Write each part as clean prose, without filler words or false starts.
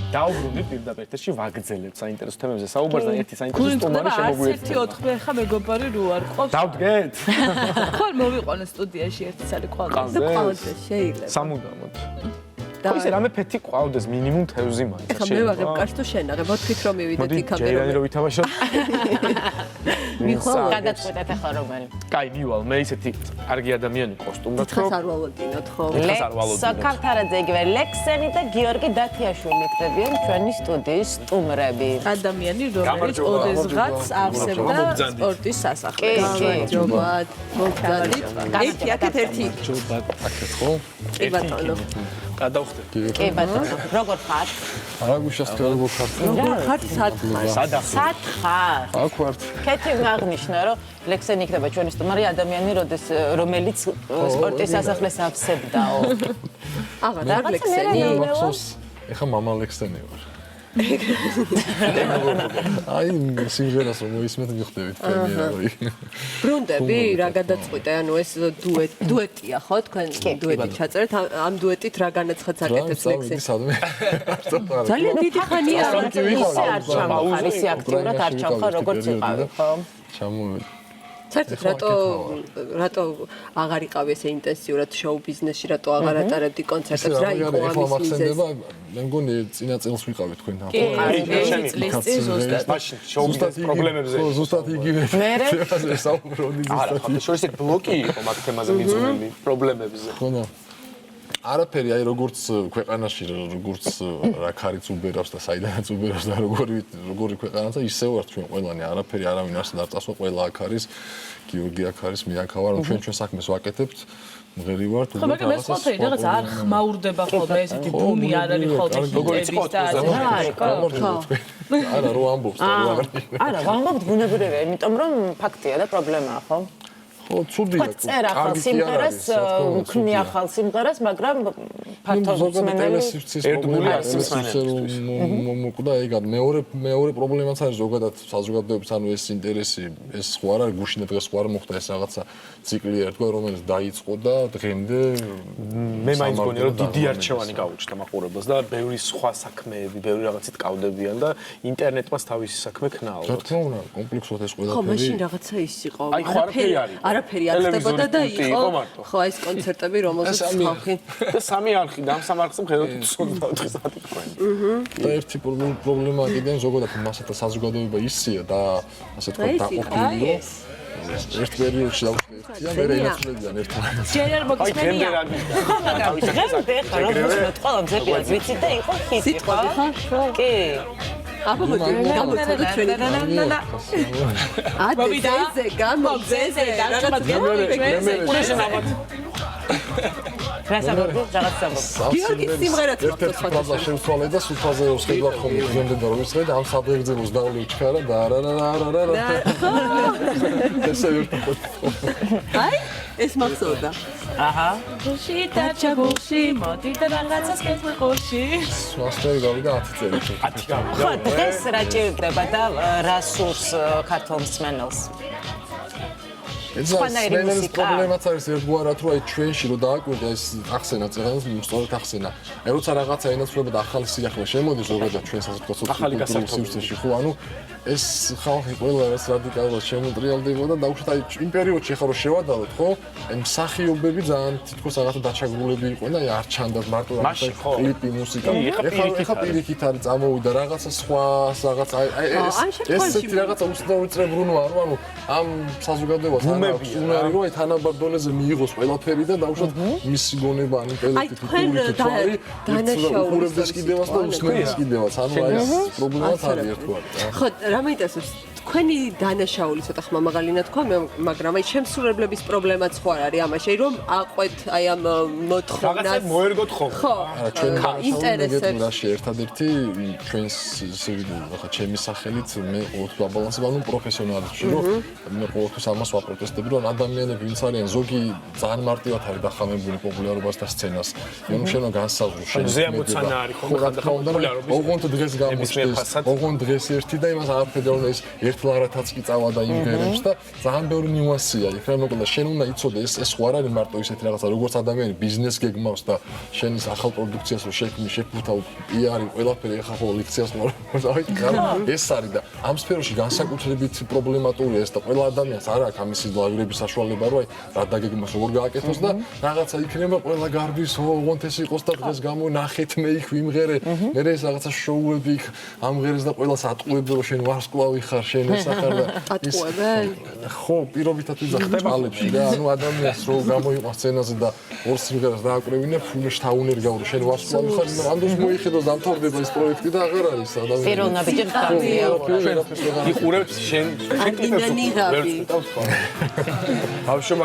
დაუბრუნდით პირდაპირ ეთერში ვაგრძელებთ საინტერესო თემებზე საუბარს და ერთი საინტერესო სტუმარი შემოგვიერთდება. 1-4 მეგობარი რო არ ყავს. დავდგეთ? ხვალ მოვიყვანე სტუდიაში ერთი სალი ყავს. ყავდეს შეიძლება. სამუდამოდ. ისე რამე ფეთი ყავდეს მინიმუმ თევზი მაინც. ეხლა მე ვაღებ კარს თუ შენ აღებ ვთქვით რომ მივიდეთ იქამდე. მოდი ჯერანი რო ვითამაშოთ. მიხვალ გადაწყვეტეთ ახლა რომელი. კაი, მივალ, მე ისეთი კარგი ადამიანი კოსტუმად ხას არ ვალოდინოთ ხო? სოქალთარაძე იგივე ლექსენი და გიორგი დათიაშვილი იქნებიან ჩვენი სტუდიის სტუმრები. ადამიანი რომელიც ოდესღაც ავსებდა სპორტის სასახლეს. გამარჯობათ. მოგზადით. ერთი აქეთ ერთი. ჯობათ აქეთ ხო? კი ბატონო. გადავხდეთ. კი ბატონო, როგორ ხარ? არა გუშასწორ როგორ ხარ? როგორ ხარ სათხარ? სად ხარ? აქ ვარ. კეთი აღნიშნა რომ ლექსენი იქნება ჩვენი სტუმარი ადამიანი რომელიც სპორტის სასახლეს ავსებდაო. აღარ არ ლექსენი. მახსოვს ეხა მამა ლექსენი ვარ. აი სიმღერას რომ მოისმენთ მიხვდებით პრემიერა. ბრუნდები რა გადაწყვიტე ანუ ეს დუეტია ხო თქვენ დუეტი ჩაწერეთ ამ დუეტით რა განაცხადს აკეთებს ლექსი? ძალიან დიდი ხანია ისე არ ჩამოხარ ისე აქტიურად არ ჩამოხარ როგორც იყავი ხო? ჩამოვედი. საერთოდ რატო აღარ იყავი ესე ინტენსიურად შოუ ბიზნესში რატო აღარ ატარებდი კონცერტებს რა იყო ამის მიზეზი? მე მგონი წინა წელს ვიყავით თქვენთან. წლის ზუსტად. მაშინ შოუ ბიზნეს პრობლემებზე. ზუსტად იგივე. მე საუბრობდი არა, ხოთე შორის ეგ ბლოკი იყო მაგ თემაზე მიწვეული პრობლემებზე. ხო და არაფერი აი როგორც ქვეყანაში როგორც რა ქარიც უბერავს და საიდანაც უბერავს და როგორი ქვეყანაა ისე ვართ ჩვენ ყველანი არაფერი არავინ არსად არ წასვა ყველა აქ არის გიორგი აქ არის მე აქ ვარ ჩვენ საქმეს ვაკეთებთ მღერი ვართ ხო მაგრამ ეს ყველაფერი რაღაც არ ხმაურდება ხოლმე ესეთი ბუმი არ არის ხოლმე როგორც იყო არა რო ამბობს და რო არა ვამბობთ ბუნებრივია იმიტომ რომ ფაქტია და პრობლემაა ხო? ხო, ცუდია. წერ ახალ სიმღერას, ქმნი ახალ სიმღერას, მაგრამ ფართოდ მსმენელი ერთგული არსებობს. მოკვდა ეგად. მეორე პრობლემაც არის ზოგადად საზოგადოების ანუ ეს ინტერესი, ეს სხვა არა, გუშინე დღეს სხვა არ მოხდა ეს რაღაცა ციკლი ერთგვარ რომელიც დაიწყო და დღემდე მე მაინც მგონია რომ დიდი არჩევანი გაუჩნდა მაყურებელს და ბევრი სხვა საქმეები, ბევრი რაღაცით კავდებიან და ინტერნეტმაც თავისი საქმე ქნაო. რა თქმა უნდა, კომპლექსურად ეს ყველაფერი. ხო, მაშინ რაღაცა ის იყო. აი, ხო არაფერი არის. არაფერი არ ხდებოდა და იყო ხო ეს კონცერტები რომელზეც ხალხი და სამი არხი და ამ სამ არხზე მხედოთ 24 საათი თქვენ. და ერთი პრობლემა კიდევ ზოგადად მასათა საზოგადოება ისია და ასე თქვა დაყოფილი რომ ერთ პერიოდში დავუშვებია მე რეინაცვლებიდან ერთმანეთს. ჯერ არ მოგწმენია. დღემდე ხარ რომ ყველა მზებია ვიცით და იყო ჰიტი ხო? კი. აბა მოგწმენია ჩვენი ადეზე გამოგზეზე რაღაც გიორგი სიმღერაც ერთ-ერთი ფრაზა შევცვალე და სულფაზე ვსხედავ ხოლმე დღემდე და რომ ვისხედე ამ სადღეგრძელოს დავლევ ჩქარა და არა ესე ვერტყოთ აი ეს მახსოვდა აჰა გულში დაჩა გულში მოდი და რაღაცას კეთილში მასტერი გავიდა 10 წელი 10 გავიდა ხო დღეს რა ჭირდება და რა სურს ქართულ მსმენელს ეს პრობლემაც არის ერთგვარად რომ აი ჩვენში რომ დააკვირდა ეს ახსენა წეგანს სწორედ ახსენა აი როცა რაღაცა ენაცვლება და ახალი სიახლე შემოდის ზოგადად ჩვენ საზოგადოებრივ სივრცეში ხო ანუ ეს ხალხი ყველა ეს რადიკალურად შემოტრიალდება და დაუშვათ აი იმ პერიოდში ხარო შევადაროთ ხო აი მსახიობები ძალიან თითქოს რაღაცა დაჩაგრულები იყვნენ და აი არ ჩანდათ მარტო რაღაცა კლიპი მუსიკა ეხლა პირიქით არის წამოვიდა რაღაცა სხვა რაღაც აი ესეთი რაღაცა უსწრებრუნვა რომ ანუ ამ საზოგადოებას უნარი რომ აი თანაბარ დონეზე მიიღოს ყველაფერი და დაუშვათ მისი გონება ან ინტელექტი თვითონ დაანაშაულებს კიდევაც და უსმენს კიდევაც ანუ აი ეს პრობლემაც არის ერთგვარი ხო რა მეინტერესებს თქვენი დანაშაული ცოტა ხმამაღალი თქვა მაგრამ აი შემსრულებლების პრობლემაც ხო არ არის ამაში რომ აყვეთ აი ამ მოთხოვნას რაღაცა მოერგოთ ხო არა ჩვენ ინტერესებს რაში ერთადერთი ჩვენს ხა ჩემი სახელით მე ყოველთვის ბაბალანსებ ანუ პროფესიონალისტი რომ მე ყოველთვის ამას ვაპროტესტები რომ ადამიანები ვინც არიან ზოგი ძალიან მარტივად არის დახამებული პოპულარობას და სცენას ანუ შენო განსაზღვრ შენ ზეამოცანა არის ხო ხანდახან ოღონდ დღეს გამოჩნდეს ოღონდ დღეს ერთი და იმას არაფერი რომ ეს ერთლარათაც კი წავა და იმღერებს და ძალიან ბევრი ნიუანსია იქ რა მოკლედ შენ უნდა იცოდე ეს ხო არ არის მარტო ისეთი რაღაცა როგორც ადამიანი ბიზნეს გეგმავს და შენ ის ახალ პროდუქციას რო შეფუთავ პიარი ყველაფერი ახლა ხო ლექციას მორავით ეს არის და ამ სფეროში განსაკუთრებით პრობლემატურია ეს და ყველა ადამიანს არ აქვს ამისი ლაგრების საშუალება რომ აი რა დაგეგმოს როგორ გააკეთოს და რაღაცა იქნება ყველა გარბის ოღონდ ეს იყოს და დღეს გამონახეთ მე იქ ვიმღერე მე ეს რაღაცა შოუები იქ ამღერეს და ყველას ატყუებდა რომ შენ ვარსკვლავი ხარ შენ ეს ახარ და ატყუებენ ხო პირობითად ვიძახებ წყალებში და ანუ ადამიანს რო გამოიყვა სცენაზე და ორ სიმღერას დააკვრევინა ფულში თაუნერი გავრო შენ ვარსკვლავი ხარ ამდენს მოიხედოს დამთავრდება ეს პროექტი და აღარ არის ადამიანი პიროვნა ბიჭებს გავია იყურებს შენ ინანიღაბი ბავშვობა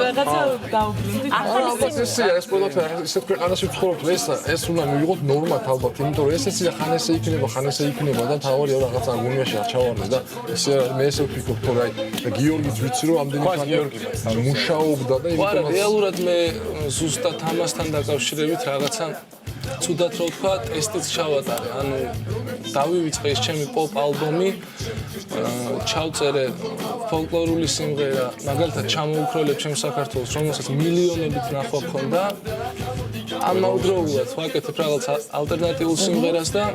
რაღაცა დაუბრუნდი ალბათ ეს ყველაფერი ისეთ ქვეყანაში ვცხოვრობთ ეს უნდა მივიღოთ ნორმად ალბათ იმიტომ რომ ეს ხან ესე იქნება და თავი რაღაცა გუნიაში არ ჩავარდე და ესე მე ესე ვფიქრობ რომ აი გიორგიც ვიცი რომ ამდენი ხანი მუშაობდა და იმიტომ რეალურად მე ზუსტად ამასთან დაკავშირებით რაღაცა ცუდად რო ვთქვა ტესტიც ჩავატარე ანუ დავივიწყე ეს ჩემი პოპ ალბომი ჩავწერე ფოლკლორული სიმღერა მაგალითად ჩამოუქროლებ ჩემს საქართველოს რომელსაც მილიონობით ნახვა ქონდა ამავდროულად ვაკეთებ რაღაც ალტერნატიულ სიმღერას და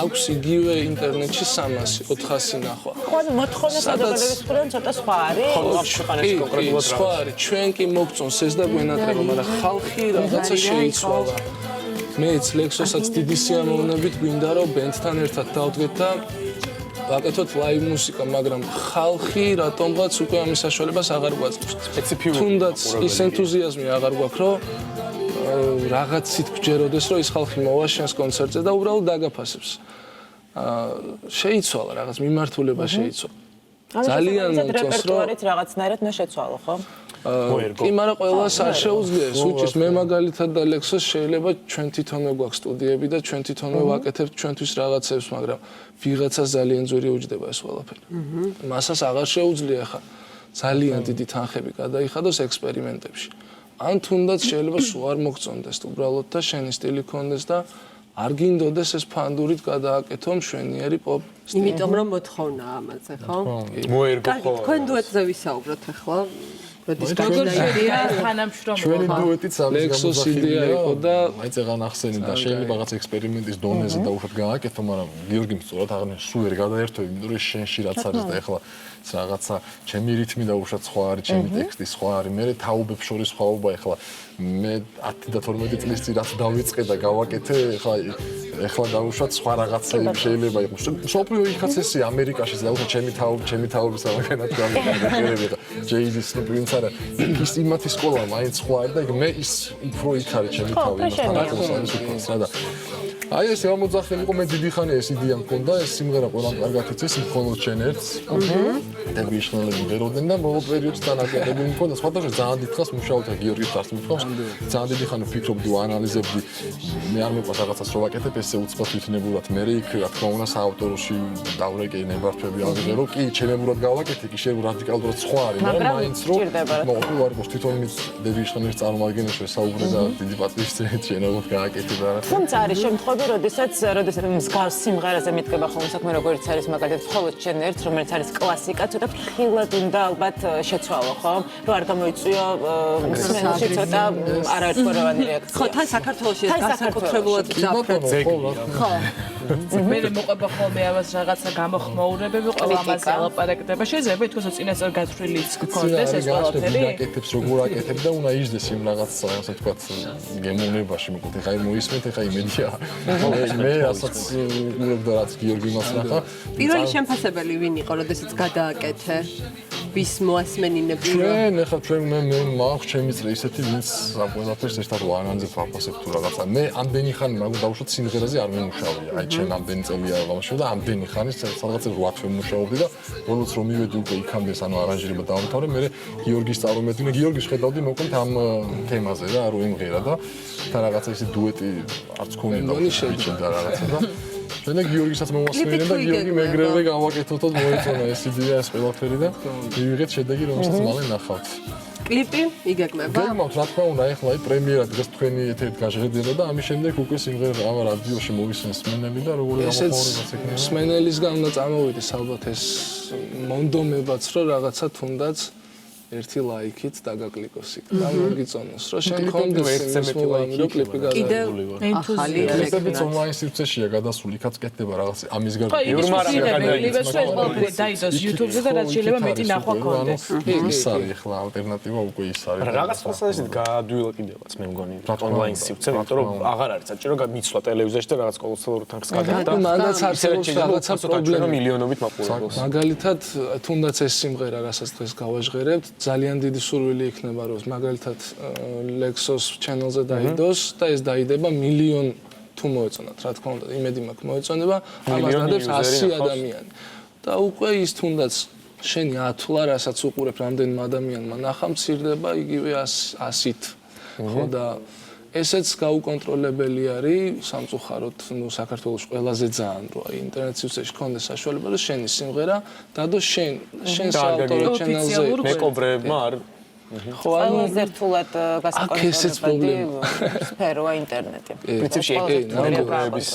აქვს იგივე ინტერნეტში 300-400 ნახვა ხო მოთხოვნა საზოგადოების მხრიდან ცოტა სხვა არის კონკრეტულად სხვა არის ჩვენ კი მოგწონს ეს და გვენატრება მაგრამ ხალხი რაღაცა შეიცვალა მეც ლექსოსაც დიდი სიამოვნებით გვინდა რომ ბენდთან ერთად დავდგეთ და ვაკეთოთ ლაივ მუსიკა, მაგრამ ხალხი რატომღაც უკვე ამის საშუალებას აღარ გვაძლევს. სპეციფიური. თუნდაც ის ენთუზიაზმი აღარ გვაქვს, რომ რაღაცით გჯეროდეს, რომ ის ხალხი მოვა შენს კონცერტზე და უბრალოდ დაგაფასებს. შეიცვალა რაღაც მიმართულება შეიცვალა. ძალიან მომწონს რომ რაღაცნაირად მე შეცვალო, ხო? კი, მაგრამ ყველას არ შეუძლია ეს უჭირს მე მაგალითად და ლექსოს შეიძლება ჩვენ თვითონვე გვაქვს სტუდიები და ჩვენ თვითონვე ვაკეთებთ ჩვენთვის რაღაცებს, მაგრამ ვიღაცა ძალიან ძვირი უჯდება ეს ყველაფერი. მასას აღარ შეუძლია ხა ძალიან დიდი თანხები გადაიხადოს ექსპერიმენტებში. ან თუნდაც შეიძლება სულ არ მოგწონდეს უბრალოდ და შენი სტილი ქონდეს და არ გინდოდეს ეს ფანდურით გადააკეთო მშვენიერი პოპ სტილი. იმიტომ რომ მოთხოვნა ამაზე, ხო? მოერგო ხო. თქვენ დუეტზე ვისაუბროთ ახლა. როდის როგორ გაგზავნეთ? შედია თანამშრომლობა? ჩვენი დუეტიც ამის ლექსოს იდეა იყო და აი წეგან ახსენი და შეიძლება რაღაც ექსპერიმენტის დონეზე და უშოთ გააკეთო, მაგრამ გიორგიმ სწორად აღნიშნა, სულ ვერ გადაერთვები, იმიტომ რომ შენში რაც არის და ეხლა რაღაცა ჩემი რითმი და უშოთ სხვა არის, ჩემი ტექსტი სხვა არის, მე თაობებს შორის სხვაობა ეხლა მე 10 და 12 წლის წინ რაც დავიწყე და გავაკეთე, ეხლა დავუშვათ სხვა რაღაცები შეიძლება იყოს. სოფლიო იქაც ესე ამერიკაშიც და უშოთ ჩემი თაობის ამაგანად გამიგერები და ჯეიზის პრინც არა ის იმათი სკოლა მაინც სხვა არის და მე ის უფრო იქ არის ჩემი თავი იმასთან და აი ეს ამოძახელი იყო მე დიდი ხანი ეს იდეა მქონდა ეს სიმღერა ყველამ კარგად იცის მხოლოდ შენ ერთს და ვიშნელები ვეროდენ და ბოლო პერიოდს თანაგები მქონდა სხვადასხვა ძალიან დიდხანს მუშაობდა გიორგის დარს მithავს ძალიან დიდი ხანი ვფიქრობდი ვანალიზებდი მე არ მეყვარს რაღაცას რო ვაკეთებ ესე უცხო თვითნებურად მე იქ რა თქმა უნდა საავტოროში დავრეკე ნებართვები აღიძე რომ კი ჩემებურად გავაკეთე კი შეიძლება რადიკალურად სხვა არის მაგრამ მაინც რომ მოყოლ არ გოს თვითონ მის დევიშნელის წარმოადგენს საუბრე და დიდი პატრიციით შენობით გააკეთე და თუმცა არის შემთხვევები როდესაც მსგავს სიმღერაზე მიდგება ხოლმე საქმე როგორც არის მაგალითად მხოლოდ შენ ერთ რომელიც არის კლასიკა ცოტა ფრთხილად უნდა ალბათ შეცვალო ხო რომ არ გამოიწვიო მსმენელში ცოტა არაერთგვაროვანი რეაქცია ხო თან საქართველოში ეს განსაკუთრებულად გზაფრთხილ ხო მე მოყვება ხოლმე ამას რაღაცა გამოხმაურებები ყველა ამაზე ელაპარაკდება შეიძლება ითქვას რომ წინასწარ გათვლილიც გქონდეს ეს ყველაფერი აკეთებს როგორ აკეთებ და უნდა იждდეს იმ რაღაც ასე ვთქვათ გემოვნებაში მოკლედ ეხა მოისმენთ ეხა იმედია მე ასაც გულობდა რაც გიორგი მას ნახა პირველი შემფასებელი ვინ იყო როდესაც გადააკეთე ვის მოასმენინები ჩვენ ეხა ჩვენ მე მაქვს ჩემი წრე ისეთი ვინც ყველაფერს ერთად ვანანზე ვაფასებ თუ რაღაცა მე ამდენი ხანი მაგ დავუშვათ სიმღერაზე არ მიმუშავია აი ჩემ ამდენი წელია გამშვი და ამდენი ხანი სადღაც 8 თვე მუშაობდი და ბოლოს რომ მივედი უკვე იქამდე ანუ არანჟირება დავამთავრე მე გიორგის წარმომედგინე გიორგის ხედავდი მოკლედ ამ თემაზე რა რო იმღერა და რაღაცა ისე დუეტი არც ქონია და რაღაცა და მე გიორგისაც მომასმენინე და გიორგი მეგრევე გავაკეთოთ და მოეწონა ეს იდეა ეს ყველაფერი და მივიღეთ შედეგი რომელსაც მალე ნახავთ კლიპი იგეგმება? გეგმავთ, რა თქმა უნდა, ეხლა პრემიერა დღეს თქვენი ეთერით გაჟღერდება და ამის შემდეგ უკვე სიმღერა ამ რადიოში მოვისმენს მსმენელი და როგორი გამოხმაურებაც ექნება. მსმენელისგან უნდა წამოვიდეს ალბათ ეს მონდომებაც, რომ რაღაცა თუნდაც ერთი ლაიქით დაგაკლიკოს იქ და მოგიწონოს, რომ შენ კონდეს ეს მოვამი, რომ კლიპი გადაიღულიყო. ახალი კლიპებიც ონლაინ სივრცეშია გადასული, იქაც კეთდება რაღაც ამის გარდა. დაიდოს YouTube-ზე და რაც შეიძლება მეტი ნახვა ქონდეს. ის არის ახლა ალტერნატივა უკვე ის არის. რაღაც ხასასით გაადვილა კიდევაც მე მგონი ონლაინ სივრცე, იმიტომ რომ აღარ არის საჭირო მიცვლა ტელევიზიაში და რაღაც კოლოსალურ თანხს გადაგდა. მანდაც არსებობს რაღაცა პრობლემა მილიონობით მაყურებელს. მაგალითად, თუნდაც ეს სიმღერა, რასაც დღეს გავაჟღერებთ, ძალიან დიდი სურვილი იქნება, რომ მაგალითად Lexos channel-ზე დაიდოს და ეს დაიდება მილიონ თუ მოეწონათ, რა თქმა უნდა, იმედი მაქვს მოეწონება, ამას დადებს 100 ადამიანი. და უკვე ის თუნდაც შენი ათვლა, რასაც უყურებ რამდენმა ადამიანმა ნახა, მცირდება იგივე 100-ით. ხო და ესეც გაუკონტროლებელი არის სამწუხაროდ, ნუ საქართველოს ყველაზე ძალიან რო აი ინტერნეტ სივრცეში კონდეს საშუალება, რომ შენი სიმღერა დადოს შენ საავტორო ჩანელზე მეკობრეებმა არ ხო ანუ ყველაზე რთულად გასაკონტროლებელი სფეროა ინტერნეტი. პრინციპში მეკობრეების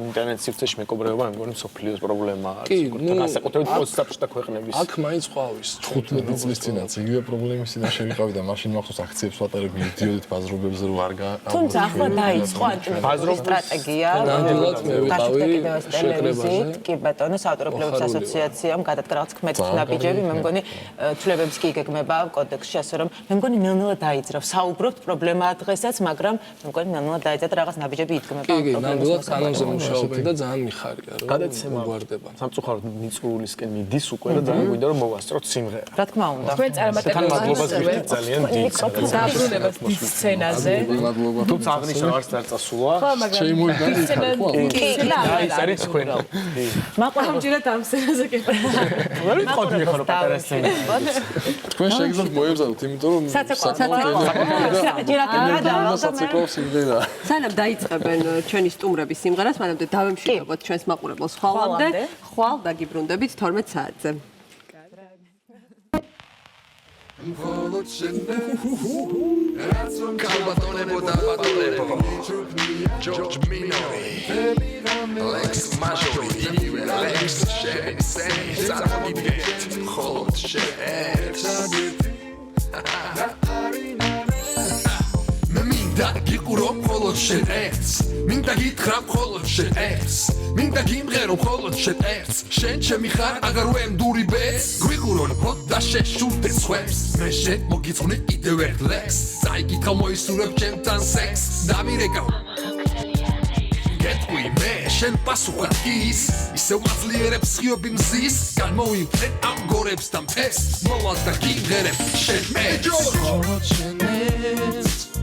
ინტერნეტ სივრცეში მეკობრეობა მე მგონი მსოფლიოს პრობლემაა. განსაკუთრებით პოსტსაბჭოთა ქვეყნების. აქ მაინც ყვავის 15 წლის წინაც იგივე პრობლემის წინაშე ვიყავი და მაშინ მახსოვს აქციებს ვატარებდი მიდიოდით ბაზრობებზე რომ არ თუმცა ახლა დაიწყო ანტიბაზრობის სტრატეგია. ნამდვილად მე ვიყავი ტელევიზიით, კი ბატონო, საავტორობლივების ასოციაციამ გადადგა რაღაც ქმედის ნაბიჯები, მე მგონი ცვლილებებს კი იგეგმება კოდექსში, ასე რომ მე მგონი ნელ-ნელა დაიძრა. საუბრობთ პრობლემაა დღესაც, მაგრამ მე მგონი ნელ-ნელა დაიძრა და რაღაც ნაბიჯები იდგმება. კი, ნამდვილად კანონზე მუშაობენ და ძალიან მიხარია, რომ გადაცემა უგვარდება. სამწუხაროდ მიწურულისკენ მიდის უკვე და ძალიან გვინდა რომ მოვასწროთ სიმღერა. რა თქმა უნდა. თქვენ წარმატებულს მადლობას გიხდით ძალიან დიდ დაბრუნებას დიდ სცენაზე. მადლობა. თუმცა აღნიშნა არც არ წასულა. ხო, მაგრამ შემოიგანი ეს არის თქვენ. ამჯერად ამ სცენაზე კეთება. ვერ ვიტყოდი ახლა რომ პატარა სცენა. თქვენ შეგიძლიათ მოემზადოთ, იმიტომ რომ საცეკვაო სიმღერა. სანამ დაიწყებენ ჩვენი სტუმრების სიმღერას, მანამდე დავემშვიდობოთ ჩვენს მაყურებელს ხვალამდე. ხვალ დაგიბრუნდებით 12 საათზე. George Minori, Lex Majori, Lex Shen, Zagidet, Hot Shen. მინდა გიყურო მხოლოდ შენ ერთს, მინდა გითხრა მხოლოდ შენ ერთს, მინდა გიმღერო მხოლოდ შენ ერთს, შენ ჩემი ხარ აღარ ვემდური ბეც, გვიყურონ და შეშურდე სხვებს, მე შენ მოგიწყვნე კიდევ ერთ ლექს, წაიკითხავ მოისურვებ ჩემთან სექს, დამირეკავ გეტყვი მე შენ პასუხად ის, ისევ მაძლიერებს ხიობი მზის, განმოვიმფრე ამ გორებს და მთეს, მოვალ და გიმღერებ შენ ერთს.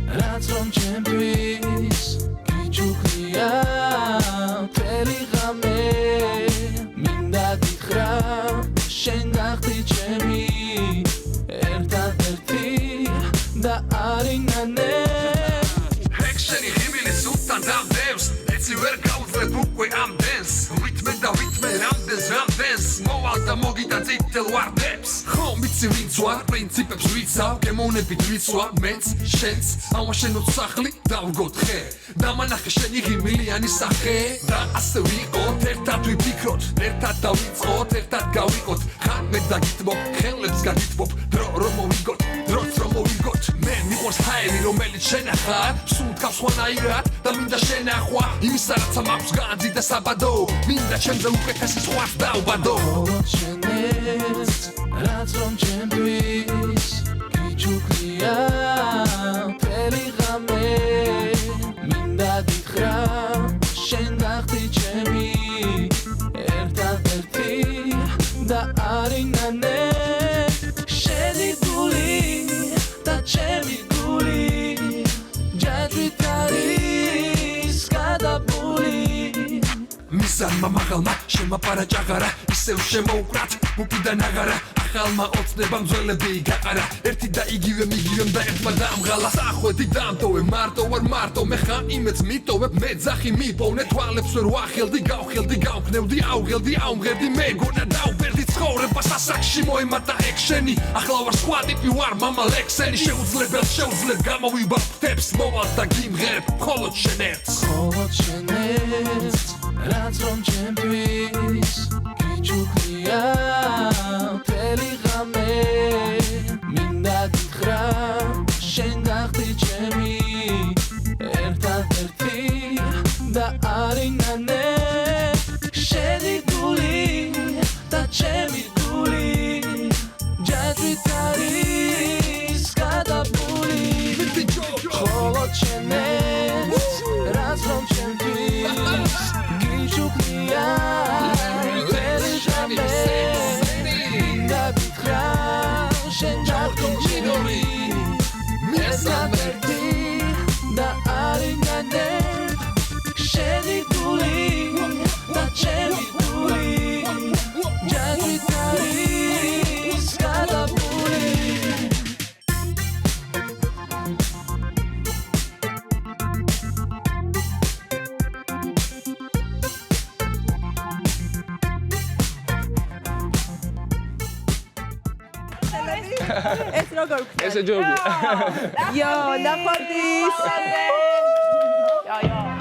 რაც რომ ჩემთვის გიჩუქნია მთელი ღამე მინდა გითხრა შენ გახდი ჩემი ერთადერთი და არინანე ჰექსენი ხიბილი სულთან დამდევს ეცი ვერ გავუძლებ უკვე ამდენს ვითმე და ვითმე რამდენს მოვალ და მოგიდა წითელ ვარდებს ხომ ვიცი ვინც ვარ პრინციპებს ვიცავ გემოვნებით ვიცვარ მეც შენც ამაშენოთ სახლი დავგოთ ხე დამანახე შენი ღიმილიანი სახე და ასე ვიყოთ ერთად ვიფიქროთ ერთად დავიწყოთ ერთად გავიყოთ ხანმე დაგიტმობ ხელებს გაგიტმობ დრო რომ მოვიგოთ დროც რომ მოვიგოთ მე მიყვარს ჰაერი რომელიც შენახარ სულ თავს ხვანაირად და მინდა შენახვა იმისა რაც მაქვს განძი და საბადო მინდა ჩემზე უკეთესი ზღვას დავბადო რაც რომ ჩემთვის გიჩუქნია მთელი ღამე მინდა გითხრა შენ გახდი ჩემი ერთადერთი და არინანე შენი გული და ჩემი გული ჯაჭვით არის გადაბული მისარმა მაღალმა შემაპარაჭაღარა ისევ შემოუკრათ მუქიდან აღარა ახალმა ოცნებამ ძველები გაყარა ერთი და იგივე მიგივემ და ერთმა დამღალა სახვედი დამტოვე მარტო ვარ მარტო მე ხა იმედს მიტოვებ მე ძახი მიპოვნე თვალებს ვერ ვახელდი გავხელდი გავქნევდი აუღელდი აუმღერდი მე გონა დაუბერდი ცხოვრება სასაკში მოემატა ექშენი ახლა ვარ სხვა ტიპი ვარ მამა ლექსენი შეუძლებ გამოვიბარ ფთებს მოვალ და გიმღერებ მხოლოდ შენ ერთს რაც რომ ჩემთვის გიჩუქნია მთელი ღამე მინდა გითხრა შენ გახდი ჩემი ერთადერთი და არინანე შენი გული და ჩემი გული ჯაჭვით არის გადაბული მხოლოდ შენ ერთს რაც რომ ჩემთვის გიჩუქნია მთელი ღამე მინდა გითხრა შენ გახდი ჩემი ერთადერთი და არინანე შენი გული და ჩემი გული ჯაჭვით არის გადაბული ეს როგორ ვქნა? ესე ჯობია. იო, ნახვამდის.